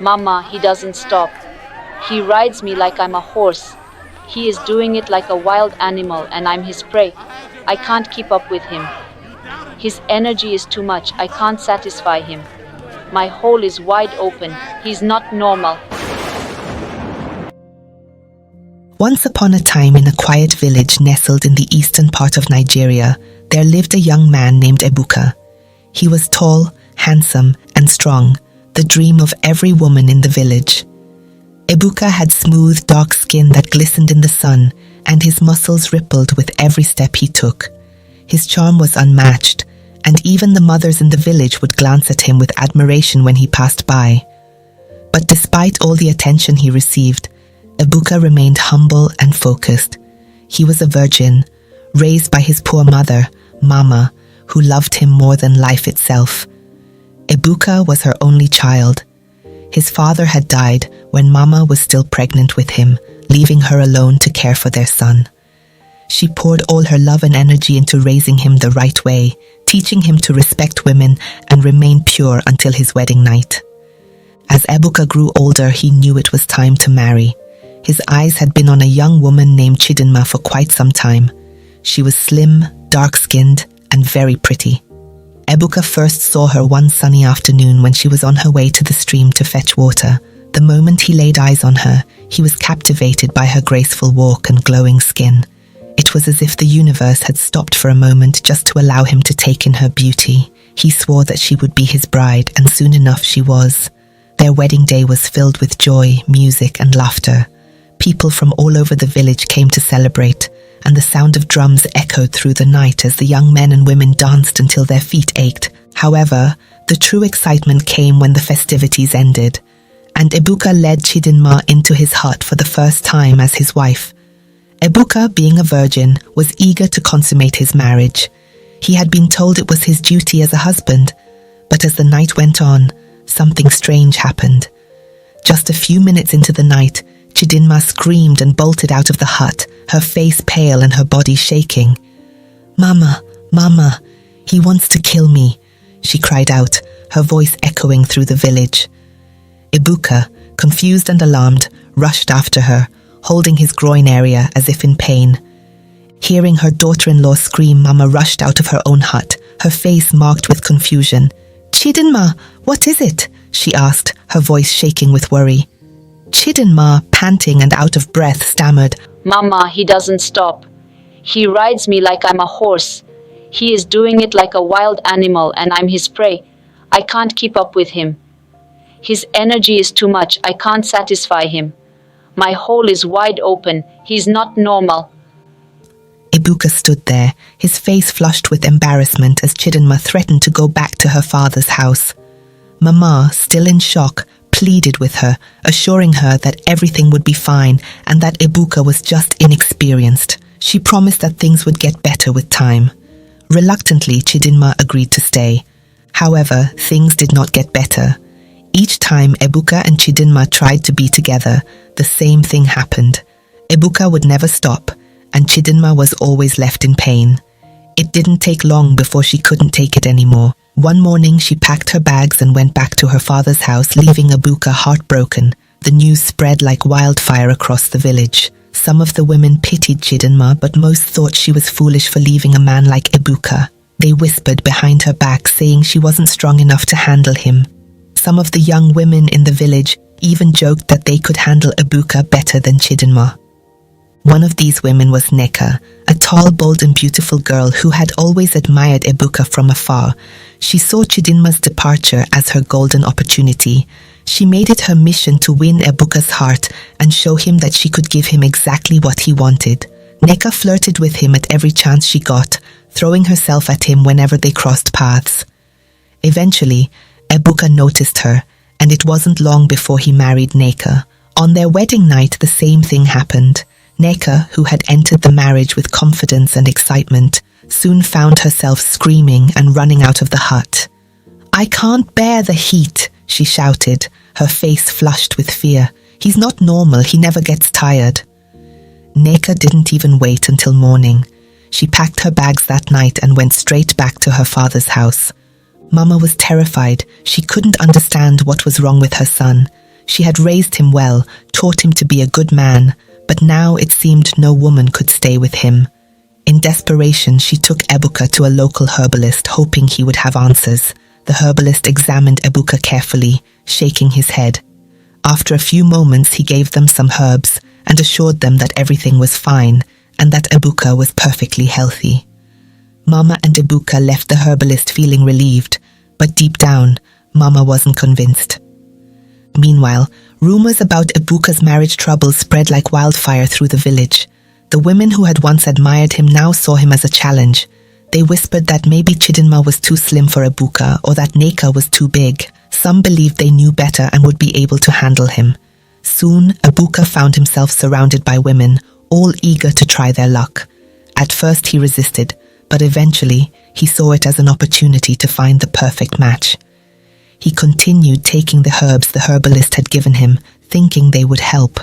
Mama, he doesn't stop. He rides me like I'm a horse. He is doing it like a wild animal and I'm his prey. I can't keep up with him. His energy is too much. I can't satisfy him. My hole is wide open. He's not normal. Once upon a time, in a quiet village nestled in the eastern part of Nigeria, there lived a young man named Ebuka. He was tall, handsome, and strong, the dream of every woman in the village. Ebuka had smooth, dark skin that glistened in the sun, and his muscles rippled with every step he took. His charm was unmatched, and even the mothers in the village would glance at him with admiration when he passed by. But despite all the attention he received, Ebuka remained humble and focused. He was a virgin, raised by his poor mother, Mama, who loved him more than life itself. Ebuka was her only child. His father had died when Mama was still pregnant with him, leaving her alone to care for their son. She poured all her love and energy into raising him the right way, teaching him to respect women and remain pure until his wedding night. As Ebuka grew older, he knew it was time to marry. His eyes had been on a young woman named Chidinma for quite some time. She was slim, dark-skinned, and very pretty. Ebuka first saw her one sunny afternoon when she was on her way to the stream to fetch water. The moment he laid eyes on her, he was captivated by her graceful walk and glowing skin. It was as if the universe had stopped for a moment just to allow him to take in her beauty. He swore that she would be his bride, and soon enough she was. Their wedding day was filled with joy, music, and laughter. People from all over the village came to celebrate, and the sound of drums echoed through the night as the young men and women danced until their feet ached. However, the true excitement came when the festivities ended, and Ebuka led Chidinma into his hut for the first time as his wife. Ebuka, being a virgin, was eager to consummate his marriage. He had been told it was his duty as a husband, but as the night went on, something strange happened. Just a few minutes into the night, Chidinma screamed and bolted out of the hut, her face pale and her body shaking. "Mama, Mama, he wants to kill me," she cried out, her voice echoing through the village. Ebuka, confused and alarmed, rushed after her, holding his groin area as if in pain. Hearing her daughter-in-law scream, Mama rushed out of her own hut, her face marked with confusion. "Chidinma, what is it?" she asked, her voice shaking with worry. Chidinma, panting and out of breath, stammered, Mama, he doesn't stop. He rides me like I'm a horse. He is doing it like a wild animal and I'm his prey. I can't keep up with him. His energy is too much. I can't satisfy him. My hole is wide open. He's not normal. Ebuka stood there, his face flushed with embarrassment as Chidinma threatened to go back to her father's house. Mama, still in shock, pleaded with her, assuring her that everything would be fine and that Ebuka was just inexperienced. She promised that things would get better with time. Reluctantly, Chidinma agreed to stay. However, things did not get better. Each time Ebuka and Chidinma tried to be together, the same thing happened. Ebuka would never stop, and Chidinma was always left in pain. It didn't take long before she couldn't take it anymore. One morning, she packed her bags and went back to her father's house, leaving Ebuka heartbroken. The news spread like wildfire across the village. Some of the women pitied Chidinma, but most thought she was foolish for leaving a man like Ebuka. They whispered behind her back, saying she wasn't strong enough to handle him. Some of the young women in the village even joked that they could handle Ebuka better than Chidinma. One of these women was Neka, a tall, bold and beautiful girl who had always admired Ebuka from afar. She saw Chidinma's departure as her golden opportunity. She made it her mission to win Ebuka's heart and show him that she could give him exactly what he wanted. Neka flirted with him at every chance she got, throwing herself at him whenever they crossed paths. Eventually, Ebuka noticed her, and it wasn't long before he married Neka. On their wedding night, the same thing happened. Neka, who had entered the marriage with confidence and excitement, soon found herself screaming and running out of the hut. "I can't bear the heat," she shouted, her face flushed with fear. "He's not normal, he never gets tired." Neka didn't even wait until morning. She packed her bags that night and went straight back to her father's house. Mama was terrified. She couldn't understand what was wrong with her son. She had raised him well, taught him to be a good man, but now it seemed no woman could stay with him. In desperation, she took Ebuka to a local herbalist, hoping he would have answers. The herbalist examined Ebuka carefully, shaking his head. After a few moments, he gave them some herbs and assured them that everything was fine and that Ebuka was perfectly healthy. Mama and Ebuka left the herbalist feeling relieved, but deep down, Mama wasn't convinced. Meanwhile, rumors about Ebuka's marriage troubles spread like wildfire through the village. The women who had once admired him now saw him as a challenge. They whispered that maybe Chidinma was too slim for Ebuka or that Neka was too big. Some believed they knew better and would be able to handle him. Soon, Ebuka found himself surrounded by women, all eager to try their luck. At first he resisted, but eventually he saw it as an opportunity to find the perfect match. He continued taking the herbs the herbalist had given him, thinking they would help.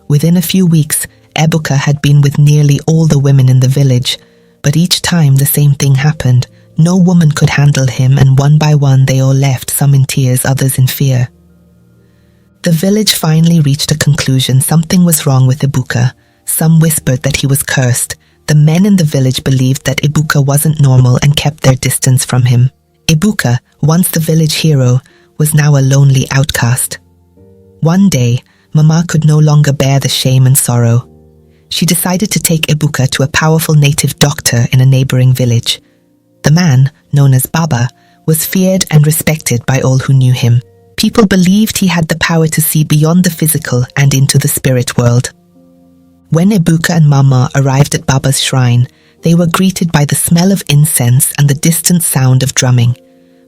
Within a few weeks, Ebuka had been with nearly all the women in the village, but each time the same thing happened. No woman could handle him, and one by one they all left, some in tears, others in fear. The village finally reached a conclusion. Something was wrong with Ebuka. Some whispered that he was cursed. The men in the village believed that Ebuka wasn't normal and kept their distance from him. Ebuka, once the village hero, was now a lonely outcast. One day, Mama could no longer bear the shame and sorrow. She decided to take Ebuka to a powerful native doctor in a neighboring village. The man, known as Baba, was feared and respected by all who knew him. People believed he had the power to see beyond the physical and into the spirit world. When Ebuka and Mama arrived at Baba's shrine, they were greeted by the smell of incense and the distant sound of drumming.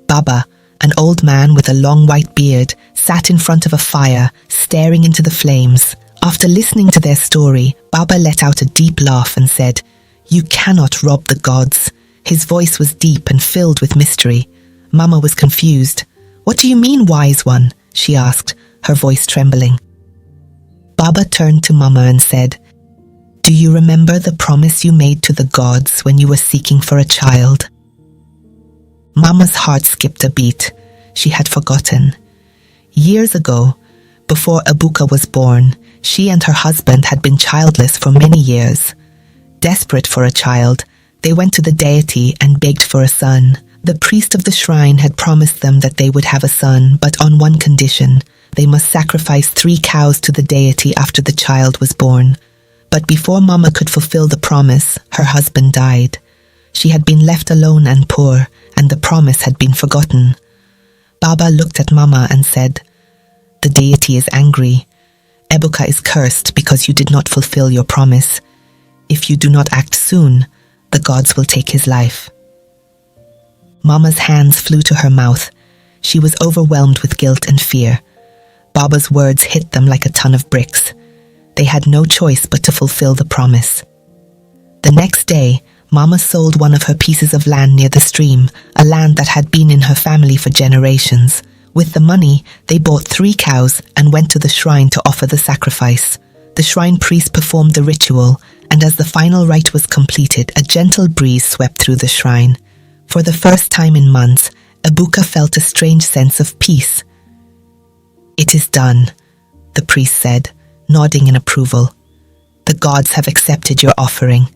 Baba, an old man with a long white beard, sat in front of a fire, staring into the flames. After listening to their story, Baba let out a deep laugh and said, "You cannot rob the gods." His voice was deep and filled with mystery. Mama was confused. "What do you mean, wise one?" she asked, her voice trembling. Baba turned to Mama and said, "Do you remember the promise you made to the gods when you were seeking for a child?" Mama's heart skipped a beat. She had forgotten. Years ago, before Ebuka was born, she and her husband had been childless for many years. Desperate for a child, they went to the deity and begged for a son. The priest of the shrine had promised them that they would have a son, but on one condition: they must sacrifice 3 cows to the deity after the child was born. But before Mama could fulfill the promise, her husband died. She had been left alone and poor, and the promise had been forgotten. Baba looked at Mama and said, "The deity is angry. Ebuka is cursed because you did not fulfill your promise. If you do not act soon, the gods will take his life." Mama's hands flew to her mouth. She was overwhelmed with guilt and fear. Baba's words hit them like a ton of bricks. They had no choice but to fulfill the promise. The next day, Mama sold one of her pieces of land near the stream, a land that had been in her family for generations. With the money, they bought 3 cows and went to the shrine to offer the sacrifice. The shrine priest performed the ritual, and as the final rite was completed, a gentle breeze swept through the shrine. For the first time in months, Ebuka felt a strange sense of peace. "It is done," the priest said, nodding in approval. "The gods have accepted your offering."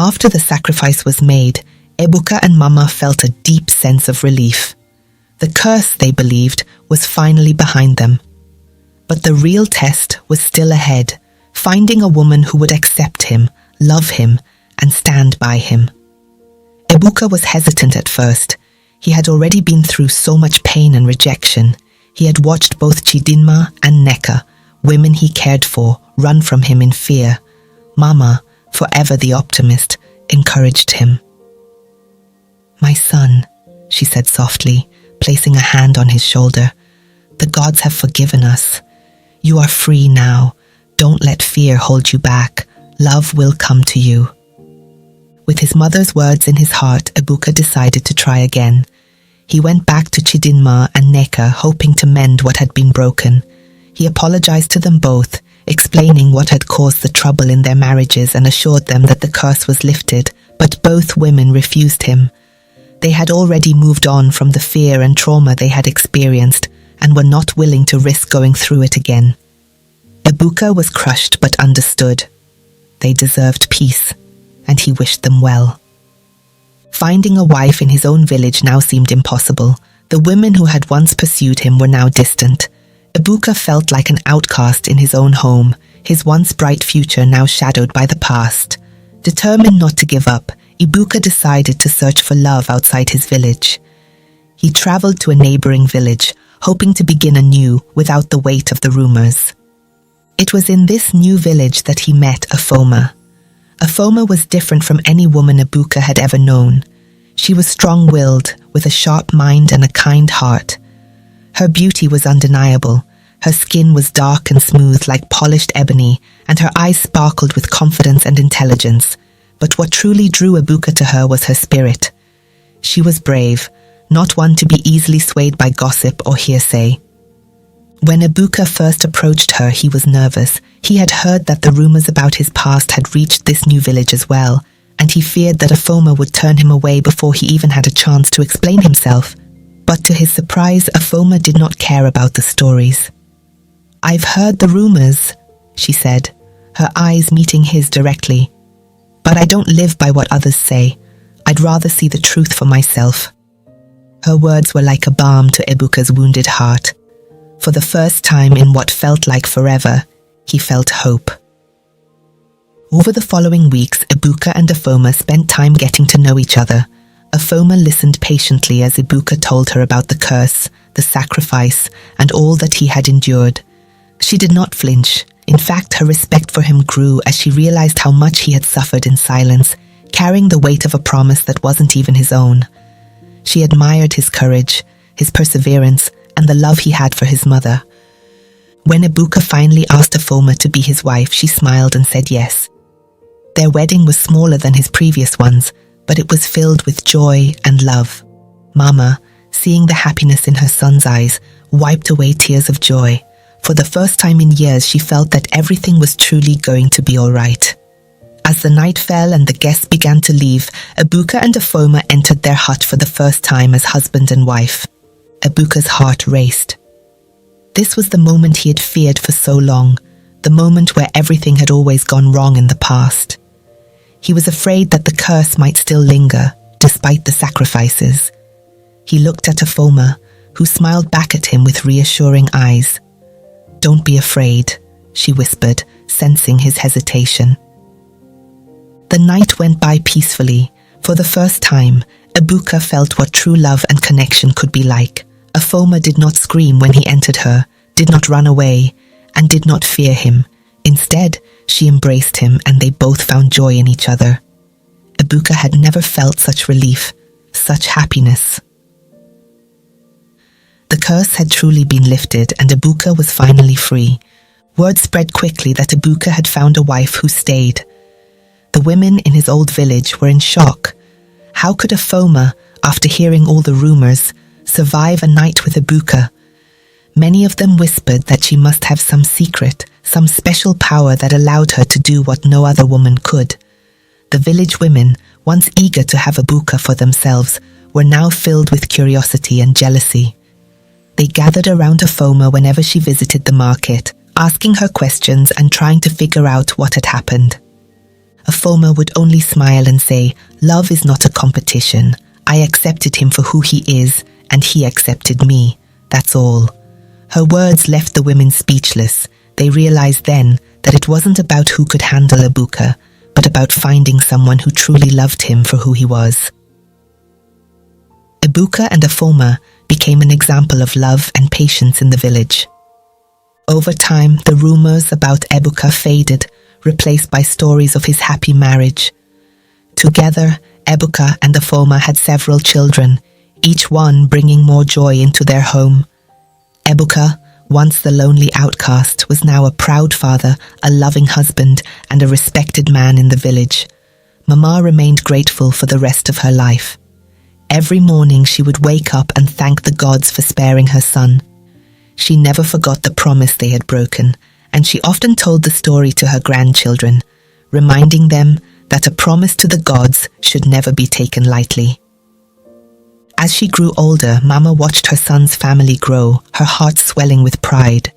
After the sacrifice was made, Ebuka and Mama felt a deep sense of relief. The curse, they believed, was finally behind them. But the real test was still ahead, finding a woman who would accept him, love him, and stand by him. Ebuka was hesitant at first. He had already been through so much pain and rejection. He had watched both Chidinma and Neka, women he cared for, run from him in fear. Mama, forever the optimist, encouraged him. "My son," she said softly, placing a hand on his shoulder, "the gods have forgiven us. You are free now. Don't let fear hold you back. Love will come to you." With his mother's words in his heart, Ebuka decided to try again. He went back to Chidinma and Neka, hoping to mend what had been broken. He apologized to them both, explaining what had caused the trouble in their marriages and assured them that the curse was lifted, but both women refused him. They had already moved on from the fear and trauma they had experienced. and were not willing to risk going through it again. Ebuka was crushed but understood. They deserved peace, and he wished them well. Finding a wife in his own village now seemed impossible. The women who had once pursued him were now distant. Ebuka felt like an outcast in his own home, his once bright future now shadowed by the past. Determined not to give up, Ebuka decided to search for love outside his village. He traveled to a neighboring village, hoping to begin anew without the weight of the rumors. It was in this new village that he met Afoma. Afoma was different from any woman Ebuka had ever known. She was strong-willed, with a sharp mind and a kind heart. Her beauty was undeniable. Her skin was dark and smooth like polished ebony, and her eyes sparkled with confidence and intelligence. But what truly drew Ebuka to her was her spirit. She was brave, not one to be easily swayed by gossip or hearsay. When Ebuka first approached her, he was nervous. He had heard that the rumors about his past had reached this new village as well, and he feared that Afoma would turn him away before he even had a chance to explain himself. But to his surprise, Afoma did not care about the stories. "I've heard the rumors," she said, her eyes meeting his directly. "But I don't live by what others say. I'd rather see the truth for myself." Her words were like a balm to Ebuka's wounded heart. For the first time in what felt like forever, he felt hope. Over the following weeks, Ebuka and Afoma spent time getting to know each other. Afoma listened patiently as Ebuka told her about the curse, the sacrifice, and all that he had endured. She did not flinch. In fact, her respect for him grew as she realized how much he had suffered in silence, carrying the weight of a promise that wasn't even his own. She admired his courage, his perseverance, and the love he had for his mother. When Ebuka finally asked Afoma to be his wife, she smiled and said yes. Their wedding was smaller than his previous ones, but it was filled with joy and love. Mama, seeing the happiness in her son's eyes, wiped away tears of joy. For the first time in years, she felt that everything was truly going to be all right. As the night fell and the guests began to leave, Ebuka and Afoma entered their hut for the first time as husband and wife. Ebuka's heart raced. This was the moment he had feared for so long, the moment where everything had always gone wrong in the past. He was afraid that the curse might still linger, despite the sacrifices. He looked at Afoma, who smiled back at him with reassuring eyes. "Don't be afraid," she whispered, sensing his hesitation. The night went by peacefully. For the first time, Ebuka felt what true love and connection could be like. Afoma did not scream when he entered her, did not run away, and did not fear him. Instead, she embraced him and they both found joy in each other. Ebuka had never felt such relief, such happiness. The curse had truly been lifted and Ebuka was finally free. Word spread quickly that Ebuka had found a wife who stayed. The women in his old village were in shock. How could Afoma, after hearing all the rumors, survive a night with Ebuka? Many of them whispered that she must have some secret, some special power that allowed her to do what no other woman could. The village women, once eager to have Ebuka for themselves, were now filled with curiosity and jealousy. They gathered around Afoma whenever she visited the market, asking her questions and trying to figure out what had happened. Afoma would only smile and say, "Love is not a competition. I accepted him for who he is, and he accepted me. That's all." Her words left the women speechless. They realized then that it wasn't about who could handle Ebuka, but about finding someone who truly loved him for who he was. Ebuka and Afoma became an example of love and patience in the village. Over time, the rumors about Ebuka faded, replaced by stories of his happy marriage. Together, Ebuka and Afoma had several children, each one bringing more joy into their home. Ebuka, once the lonely outcast, was now a proud father, a loving husband, and a respected man in the village. Mama remained grateful for the rest of her life. Every morning she would wake up and thank the gods for sparing her son. She never forgot the promise they had broken, and she often told the story to her grandchildren, reminding them that a promise to the gods should never be taken lightly. As she grew older, Mama watched her son's family grow, her heart swelling with pride.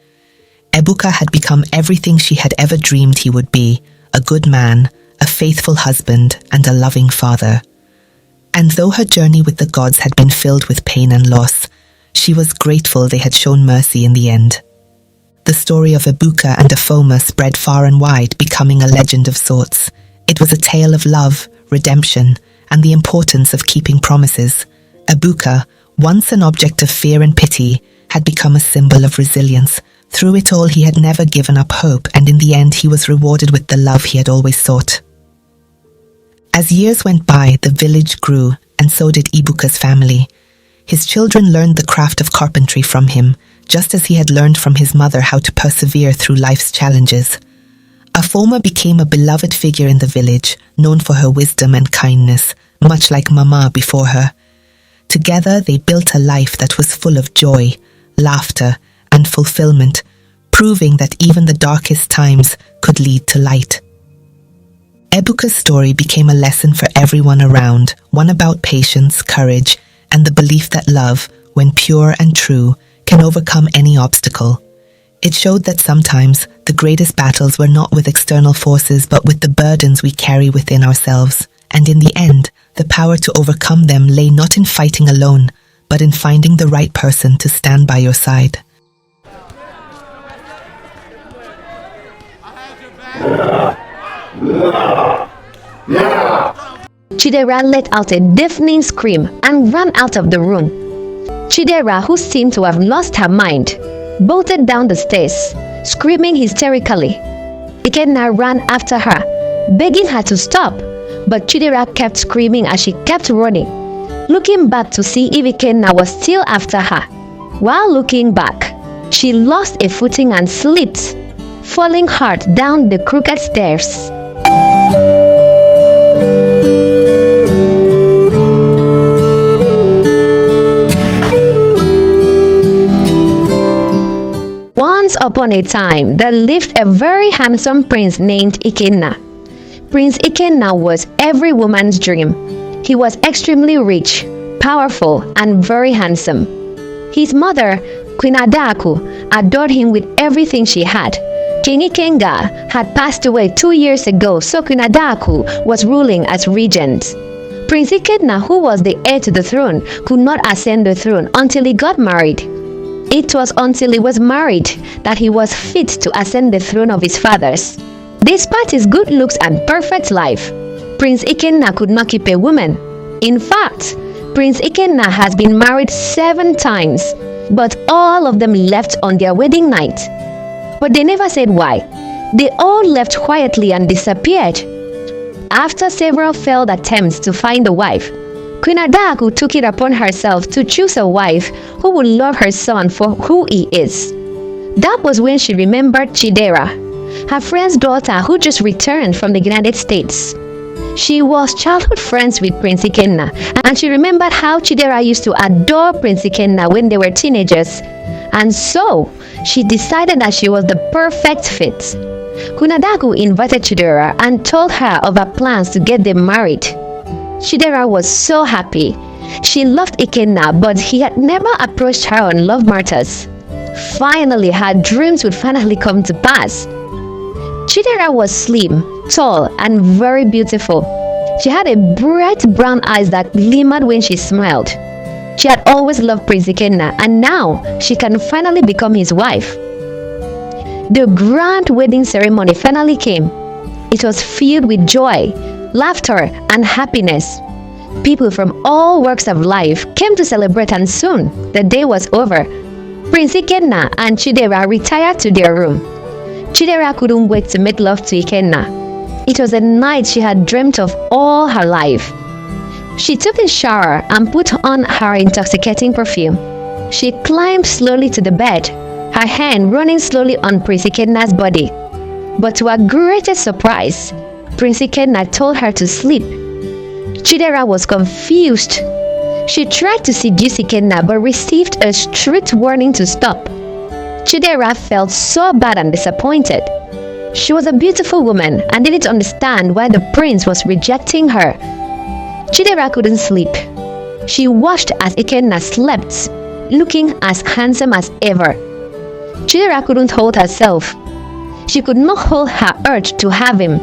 Ebuka had become everything she had ever dreamed he would be, a good man, a faithful husband, and a loving father. And though her journey with the gods had been filled with pain and loss, she was grateful they had shown mercy in the end. The story of Ebuka and Afoma spread far and wide, becoming a legend of sorts. It was a tale of love, redemption, and the importance of keeping promises. Ebuka, once an object of fear and pity, had become a symbol of resilience. Through it all, he had never given up hope, and in the end, he was rewarded with the love he had always sought. As years went by, the village grew, and so did Ebuka's family. His children learned the craft of carpentry from him, just as he had learned from his mother how to persevere through life's challenges. Afoma became a beloved figure in the village, known for her wisdom and kindness, much like Mama before her. Together, they built a life that was full of joy, laughter, and fulfillment, proving that even the darkest times could lead to light. Ebuka's story became a lesson for everyone around, one about patience, courage, and the belief that love, when pure and true, can overcome any obstacle. It showed that sometimes the greatest battles were not with external forces but with the burdens we carry within ourselves, and in the end, the power to overcome them lay not in fighting alone, but in finding the right person to stand by your side. Chidera let out a deafening scream and ran out of the room. Chidera, who seemed to have lost her mind, bolted down the stairs, screaming hysterically. Ikenna ran after her, begging her to stop, but Chidera kept screaming as she kept running, looking back to see if Ikenna was still after her. While looking back, she lost a footing and slipped, falling hard down the crooked stairs. Once upon a time, there lived a very handsome prince named Ikenna. Prince Ikenna was every woman's dream. He was extremely rich, powerful, and very handsome. His mother, Queen Adaku, adored him with everything she had. King Ikenga had passed away 2 years ago, so Queen Adaku was ruling as regent. Prince Ikenna, who was the heir to the throne, could not ascend the throne until he got married. It was until he was married that he was fit to ascend the throne of his fathers. Despite his good looks and perfect life, Prince Ikenna could not keep a woman. In fact, Prince Ikenna has been married 7 times, but all of them left on their wedding night. But they never said why. They all left quietly and disappeared. After several failed attempts to find a wife, Queen Adaku took it upon herself to choose a wife who would love her son for who he is. That was when she remembered Chidera, her friend's daughter who just returned from the United States. She was childhood friends with Prince Ikenna, and she remembered how Chidera used to adore Prince Ikenna when they were teenagers. And so, she decided that she was the perfect fit. Queen Adaku invited Chidera and told her of her plans to get them married. Chidera was so happy. She loved Ikenna, but he had never approached her on love matters. Finally, her dreams would finally come to pass. Chidera was slim, tall, and very beautiful. She had a bright brown eyes that glimmered when she smiled. She had always loved Prince Ikenna, and now she can finally become his wife. The grand wedding ceremony finally came. It was filled with joy, laughter, and happiness. People from all walks of life came to celebrate, and soon the day was over. Prince Ikenna and Chidera retired to their room. Chidera couldn't wait to make love to Ikenna. It was a night she had dreamt of all her life. She took a shower and put on her intoxicating perfume. She climbed slowly to the bed, her hand running slowly on Prince Ikenna's body. But to her greatest surprise, Prince Ikenna told her to sleep. Chidera was confused. She tried to seduce Ikenna but received a strict warning to stop. Chidera felt so bad and disappointed. She was a beautiful woman and didn't understand why the prince was rejecting her. Chidera couldn't sleep. She watched as Ikenna slept, looking as handsome as ever. Chidera couldn't hold herself. She could not hold her urge to have him.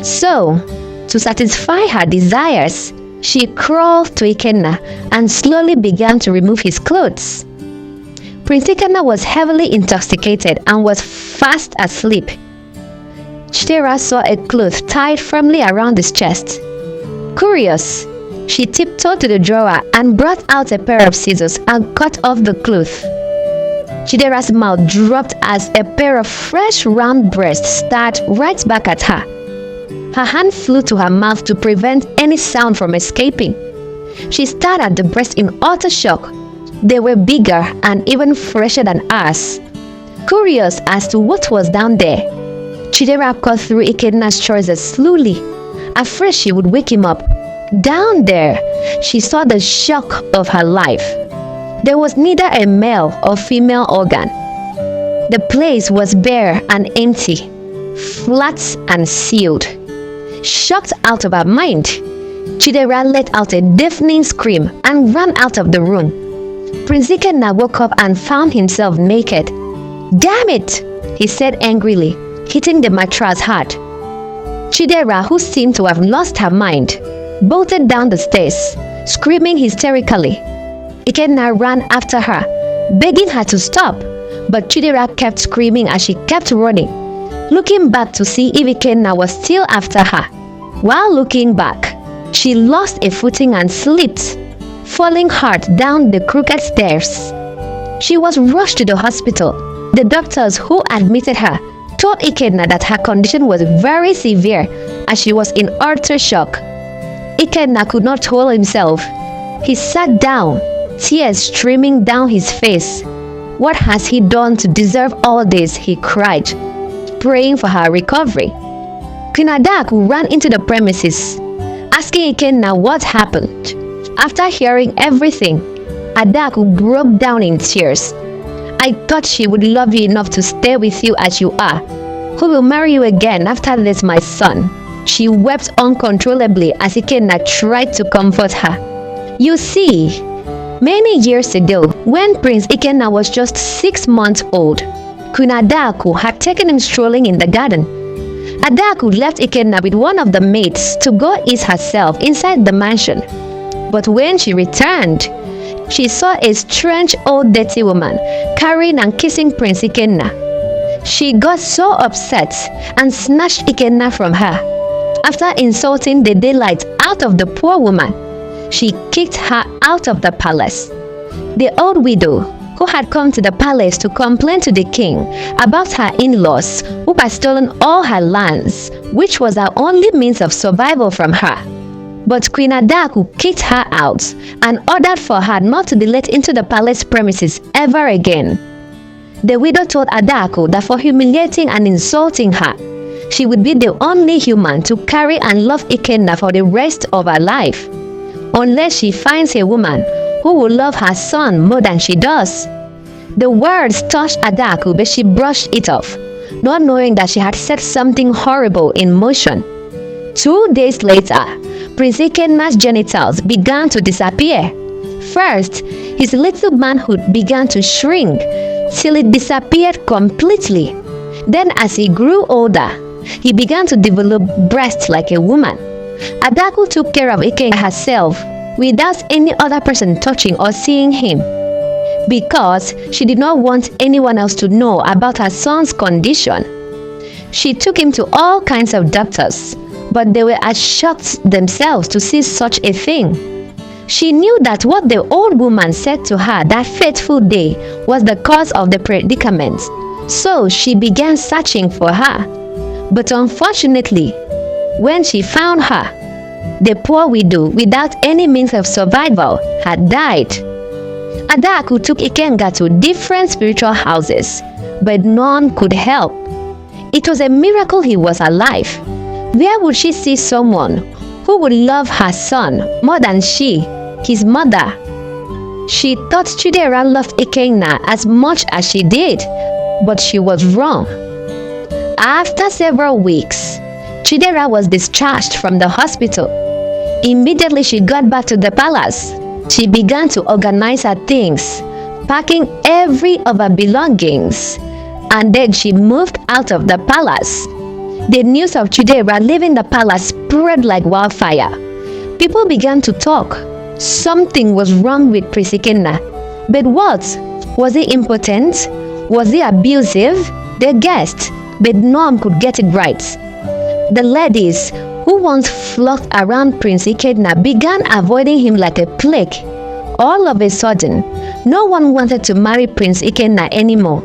So, to satisfy her desires, she crawled to Ikenna and slowly began to remove his clothes. Prince Ikenna was heavily intoxicated and was fast asleep. Chidera saw a cloth tied firmly around his chest. Curious, she tiptoed to the drawer and brought out a pair of scissors and cut off the cloth. Chidera's mouth dropped as a pair of fresh round breasts stared right back at her. Her hand flew to her mouth to prevent any sound from escaping. She stared at the breasts in utter shock. They were bigger and even fresher than hers. Curious as to what was down there, Chidera cut through Ikenna's trousers slowly, afraid she would wake him up. Down there, she saw the shock of her life. There was neither a male or female organ. The place was bare and empty, flat and sealed. Shocked out of her mind, Chidera let out a deafening scream and ran out of the room. Prince Ikenna woke up and found himself naked. "Damn it!" he said angrily, hitting the mattress hard. Chidera, who seemed to have lost her mind, bolted down the stairs, screaming hysterically. Ikenna ran after her, begging her to stop, but Chidera kept screaming as she kept running, looking back to see if Ikenna was still after her. While looking back, she lost a footing and slipped, falling hard down the crooked stairs. She was rushed to the hospital. The doctors who admitted her told Ikenna that her condition was very severe as she was in utter shock. Ikenna could not hold himself. He sat down, tears streaming down his face. "What has he done to deserve all this?" he cried, praying for her recovery. Queen Adaku ran into the premises, asking Ikenna what happened. After hearing everything, Adaku broke down in tears. "I thought she would love you enough to stay with you as you are. Who will marry you again after this, my son?" She wept uncontrollably as Ikenna tried to comfort her. You see, many years ago, when Prince Ikenna was just 6 months old, Queen Adaku had taken him strolling in the garden. Adaku left Ikenna with one of the maids to go ease herself inside the mansion. But when she returned, she saw a strange old dirty woman carrying and kissing Prince Ikenna. She got so upset and snatched Ikenna from her. After insulting the daylight out of the poor woman, she kicked her out of the palace. The old widow, who had come to the palace to complain to the king about her in-laws who had stolen all her lands, which was her only means of survival from her. But Queen Adaku kicked her out and ordered for her not to be let into the palace premises ever again. The widow told Adaku that for humiliating and insulting her, she would be the only human to carry and love Ikenna for the rest of her life, unless she finds a woman who will love her son more than she does. The words touched Adaku, but she brushed it off, not knowing that she had set something horrible in motion. 2 days later, Prince Ikenna's genitals began to disappear. First, his little manhood began to shrink till it disappeared completely. Then as he grew older, he began to develop breasts like a woman. Adaku took care of Ikenna herself without any other person touching or seeing him, because she did not want anyone else to know about her son's condition. She took him to all kinds of doctors, but they were as shocked themselves to see such a thing. She knew that what the old woman said to her that fateful day was the cause of the predicament, so she began searching for her. But unfortunately, when she found her, the poor widow, without any means of survival, had died. Adaku took Ikenga to different spiritual houses, but none could help. It was a miracle he was alive. Where would she see someone who would love her son more than she, his mother? She thought Chidera loved Ikenga as much as she did, but she was wrong. After several weeks, Chidera was discharged from the hospital. Immediately she got back to the palace. She began to organize her things, packing every of her belongings, and then she moved out of the palace. The news of Chidera leaving the palace spread like wildfire. People began to talk. Something was wrong with Prince Ikenna. But what? Was he impotent? Was he abusive? They guessed, but no one could get it right. The ladies who once flocked around Prince Ikenna began avoiding him like a plague. All of a sudden, no one wanted to marry Prince Ikenna anymore.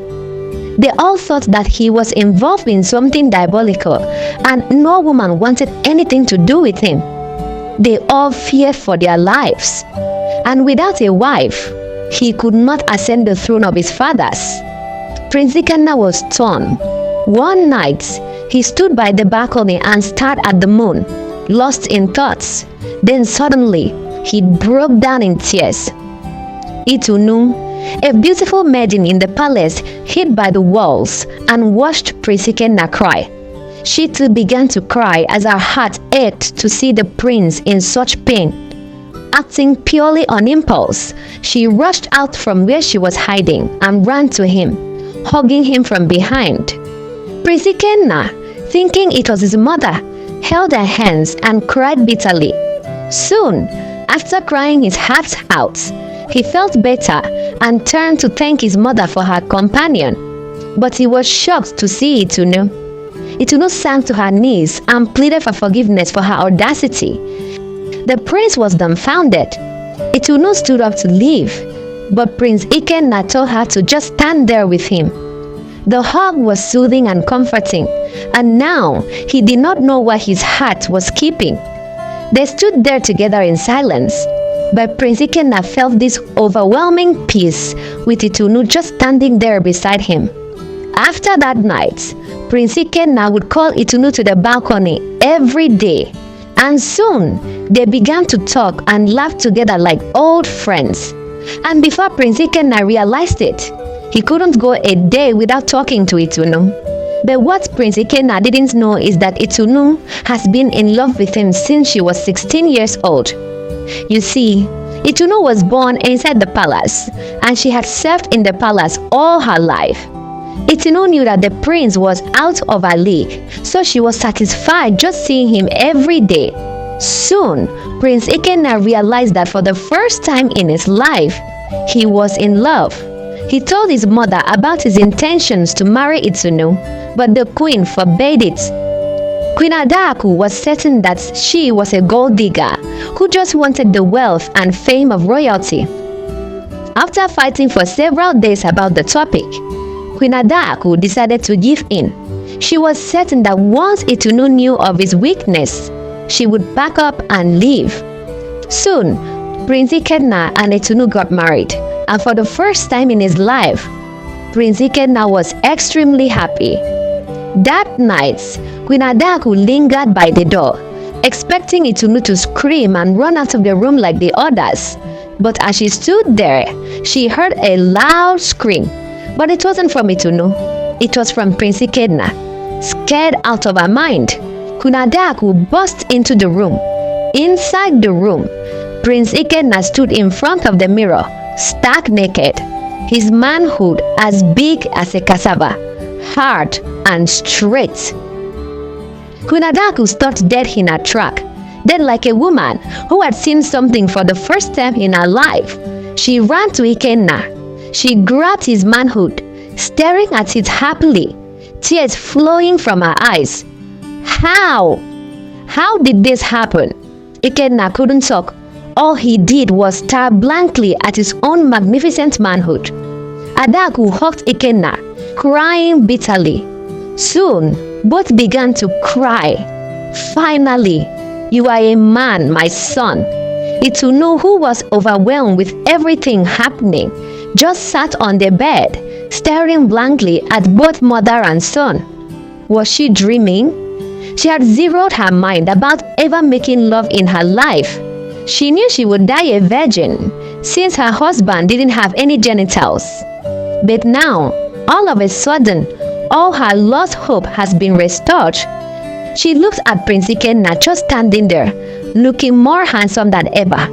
They all thought that he was involved in something diabolical, and no woman wanted anything to do with him. They all feared for their lives. And without a wife, he could not ascend the throne of his fathers. Prince Ikenna was torn. One night, he stood by the balcony and stared at the moon, lost in thoughts. Then suddenly, he broke down in tears. Itunu, a beautiful maiden in the palace, hid by the walls and watched Prince Ikenna cry. She too began to cry as her heart ached to see the prince in such pain. Acting purely on impulse, she rushed out from where she was hiding and ran to him, hugging him from behind. Prince Ikenna, thinking it was his mother, held her hands and cried bitterly. Soon, after crying his heart out, he felt better and turned to thank his mother for her companion. But he was shocked to see Itunu. Itunu sank to her knees and pleaded for forgiveness for her audacity. The prince was dumbfounded. Itunu stood up to leave, but Prince Ikenna told her to just stand there with him. The hug was soothing and comforting, and now he did not know what his heart was keeping. They stood there together in silence, but Prince Ikenna felt this overwhelming peace with Itunu just standing there beside him. After that night, Prince Ikenna would call Itunu to the balcony every day, and soon they began to talk and laugh together like old friends. And before Prince Ikenna realized it, he couldn't go a day without talking to Itunu. But what Prince Ikenna didn't know is that Itunu has been in love with him since she was 16 years old. You see, Itunu was born inside the palace, and she had served in the palace all her life. Itunu knew that the prince was out of her league, so she was satisfied just seeing him every day. Soon, Prince Ikenna realized that for the first time in his life, he was in love. He told his mother about his intentions to marry Itunu, but the queen forbade it. Queen Adaku was certain that she was a gold digger who just wanted the wealth and fame of royalty. After fighting for several days about the topic, Queen Adaku decided to give in. She was certain that once Itunu knew of his weakness, she would pack up and leave. Soon, Prince Ikenna and Itunu got married, and for the first time in his life, Prince Ikenna was extremely happy. That night, Queen Adaku lingered by the door, expecting Itunu to scream and run out of the room like the others. But as she stood there, she heard a loud scream. But it wasn't from Itunu. It was from Prince Ikenna. Scared out of her mind, Queen Adaku burst into the room. Inside the room, Prince Ikenna stood in front of the mirror, stark naked, his manhood as big as a cassava, hard and straight. Queen Adaku stopped dead in her track. Then, like a woman who had seen something for the first time in her life, she ran to Ikenna. She grabbed his manhood, staring at it happily, tears flowing from her eyes. How? How did this happen? Ikenna couldn't talk. All he did was stare blankly at his own magnificent manhood. Adaku hugged Ikenna, crying bitterly. Soon, both began to cry. Finally, you are a man, my son. Itunu, who was overwhelmed with everything happening, just sat on the bed, staring blankly at both mother and son. Was she dreaming? She had zeroed her mind about ever making love in her life. She knew she would die a virgin, since her husband didn't have any genitals. But now, all of a sudden, all her lost hope has been restored. She looked at Prince Ikenna just standing there, looking more handsome than ever.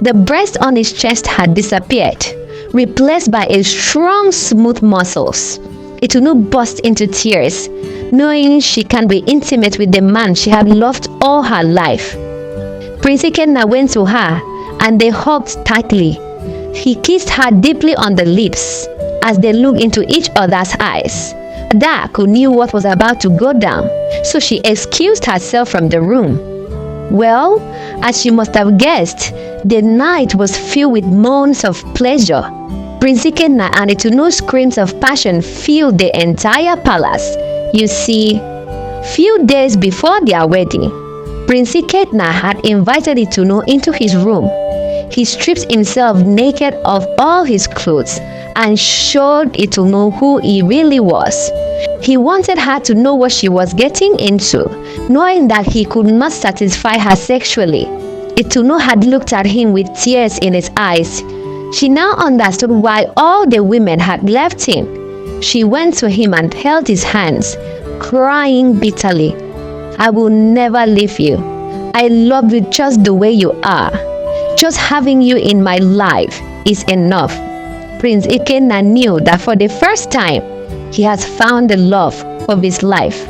The breast on his chest had disappeared, replaced by a strong, smooth muscles. Itunu burst into tears, knowing she can be intimate with the man she had loved all her life. Prince Ikenna went to her, and they hugged tightly. He kissed her deeply on the lips as they looked into each other's eyes. Adaku knew what was about to go down, so she excused herself from the room. Well, as you must have guessed, the night was filled with moans of pleasure. Prince Ikenna and Itunu's screams of passion filled the entire palace. You see, few days before their wedding, Prince Ikenna had invited Itunu into his room. He stripped himself naked of all his clothes and showed Itunu who he really was. He wanted her to know what she was getting into, knowing that he could not satisfy her sexually. Itunu had looked at him with tears in his eyes. She now understood why all the women had left him. She went to him and held his hands, crying bitterly. I will never leave you. I love you just the way you are. Just having you in my life is enough. Prince Ikenna knew that for the first time, he has found the love of his life.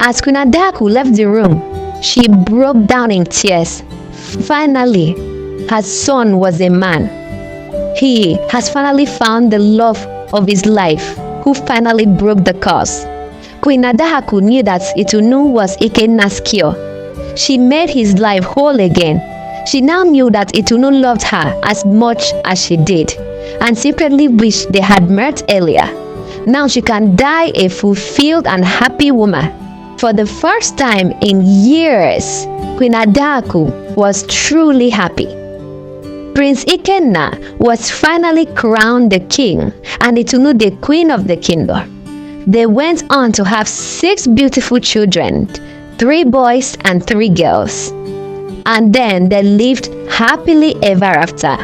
As Queen Adaku left the room, she broke down in tears. Finally, her son was a man. He has finally found the love of his life, who finally broke the curse. Queen Adaku knew that Itunu was Ikenna's cure. She made his life whole again. She now knew that Itunu loved her as much as she did, and secretly wished they had met earlier. Now she can die a fulfilled and happy woman. For the first time in years, Queen Adaku was truly happy. Prince Ikenna was finally crowned the king, and Itunu the queen of the kingdom. They went on to have 6 beautiful children, 3 boys and 3 girls. And then they lived happily ever after.